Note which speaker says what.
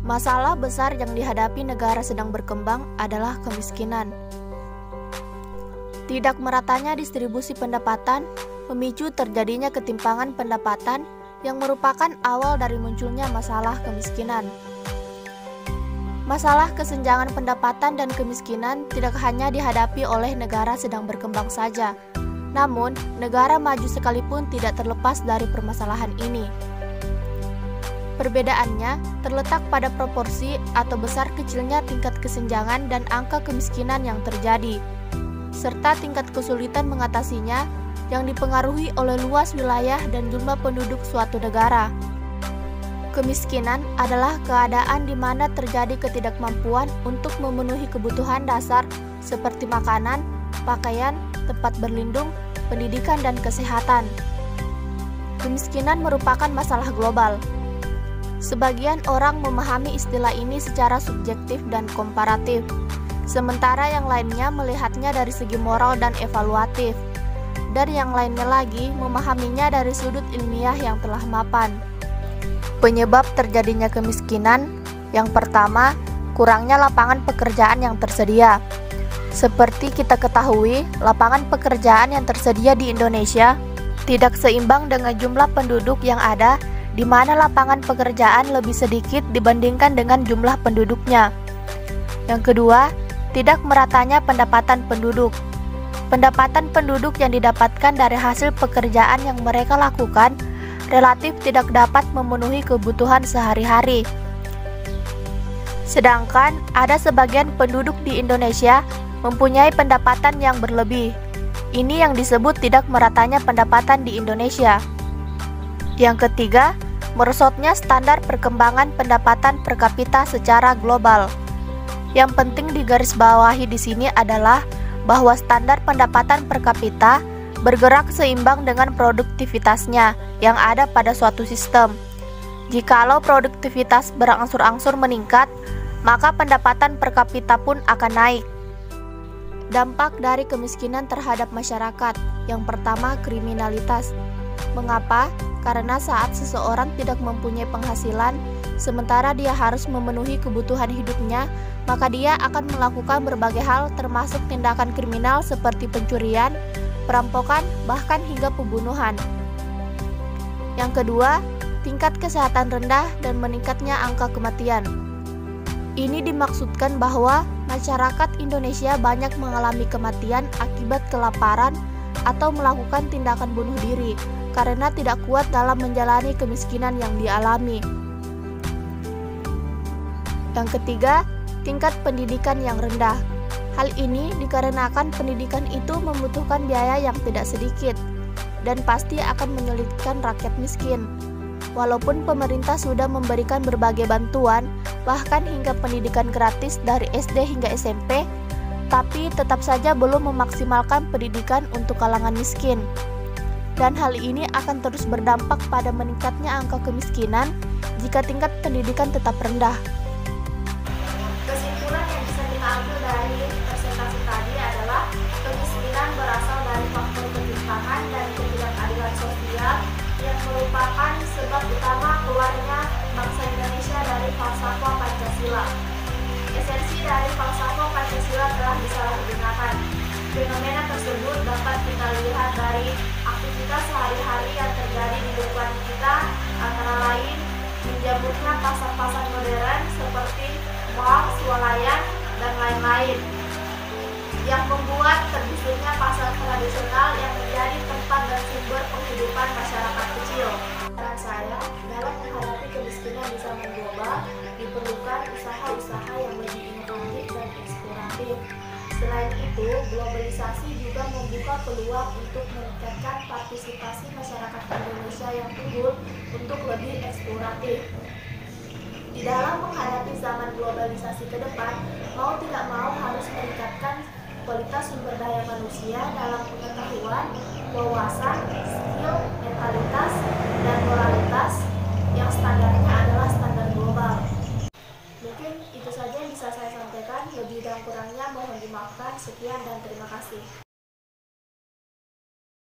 Speaker 1: Masalah besar yang dihadapi negara sedang berkembang adalah kemiskinan. Tidak meratanya distribusi pendapatan memicu terjadinya ketimpangan pendapatan yang merupakan awal dari munculnya masalah kemiskinan. Masalah kesenjangan pendapatan dan kemiskinan tidak hanya dihadapi oleh negara sedang berkembang saja, namun negara maju sekalipun tidak terlepas dari permasalahan ini. Perbedaannya terletak pada proporsi atau besar kecilnya tingkat kesenjangan dan angka kemiskinan yang terjadi, serta tingkat kesulitan mengatasinya yang dipengaruhi oleh luas wilayah dan jumlah penduduk suatu negara. Kemiskinan adalah keadaan di mana terjadi ketidakmampuan untuk memenuhi kebutuhan dasar seperti makanan, pakaian, tempat berlindung, pendidikan, dan kesehatan. Kemiskinan merupakan masalah global. Sebagian orang memahami istilah ini secara subjektif dan komparatif, sementara yang lainnya melihatnya dari segi moral dan evaluatif, dan yang lainnya lagi memahaminya dari sudut ilmiah yang telah mapan. Penyebab terjadinya kemiskinan, yang pertama, kurangnya lapangan pekerjaan yang tersedia. Seperti kita ketahui, lapangan pekerjaan yang tersedia di Indonesia tidak seimbang dengan jumlah penduduk yang ada, di mana lapangan pekerjaan lebih sedikit dibandingkan dengan jumlah penduduknya. Yang kedua, tidak meratanya pendapatan penduduk. Pendapatan penduduk yang didapatkan dari hasil pekerjaan yang mereka lakukan relatif tidak dapat memenuhi kebutuhan sehari-hari. Sedangkan ada sebagian penduduk di Indonesia mempunyai pendapatan yang berlebih. Ini yang disebut tidak meratanya pendapatan di Indonesia. Yang ketiga, merosotnya standar perkembangan pendapatan per kapita secara global. Yang penting digarisbawahi di sini adalah bahwa standar pendapatan per kapita bergerak seimbang dengan produktivitasnya yang ada pada suatu sistem. Jikalau produktivitas berangsur-angsur meningkat, maka pendapatan per kapita pun akan naik. Dampak dari kemiskinan terhadap masyarakat. Yang pertama, kriminalitas. Mengapa? Karena saat seseorang tidak mempunyai penghasilan, sementara dia harus memenuhi kebutuhan hidupnya, maka dia akan melakukan berbagai hal termasuk tindakan kriminal seperti pencurian, perampokan, bahkan hingga pembunuhan. Yang kedua, tingkat kesehatan rendah dan meningkatnya angka kematian. Ini dimaksudkan bahwa masyarakat Indonesia banyak mengalami kematian akibat kelaparan atau melakukan tindakan bunuh diri karena tidak kuat dalam menjalani kemiskinan yang dialami. Yang ketiga, tingkat pendidikan yang rendah. Hal ini dikarenakan pendidikan itu membutuhkan biaya yang tidak sedikit dan pasti akan menyulitkan rakyat miskin. Walaupun pemerintah sudah memberikan berbagai bantuan, bahkan hingga pendidikan gratis dari SD hingga SMP, tapi tetap saja belum memaksimalkan pendidikan untuk kalangan miskin. Dan hal ini akan terus berdampak pada meningkatnya angka kemiskinan jika tingkat pendidikan tetap rendah.
Speaker 2: Kesimpulan yang bisa kita ambil dari presentasi tadi adalah kemiskinan berasal dari faktor ketimpangan dan ketidakadilan sosial yang merupakan sebab utama keluarnya bangsa Indonesia dari falsafah Pancasila. Esensi dari falsafah Pancasila telah disalahgunakan. Fenomena tersebut dapat kita lihat dari aktivitas sehari-hari yang terjadi di lingkungan kita, antara lain menjamurnya pasar-pasar modern seperti mall, swalayan, dan lain-lain, yang membuat terbentuknya pasar tradisional yang menjadi tempat dan sumber penghidupan masyarakat kecil. Saran saya, dalam menghadapi kemiskinan di zaman global, diperlukan usaha-usaha yang lebih inovatif dan eksploratif. Selain itu, globalisasi juga membuka peluang untuk meningkatkan partisipasi masyarakat Indonesia yang unggul untuk lebih eksploratif. Di dalam menghadapi zaman globalisasi ke depan, mau tidak mau harus meningkatkan kualitas sumber daya manusia dalam pengetahuan, wawasan, skill, mentalitas, dan moralitas yang standarnya adalah standar global. Mungkin itu saja yang bisa saya sampaikan, lebih dan kurangnya mohon dimaafkan. Sekian dan terima kasih.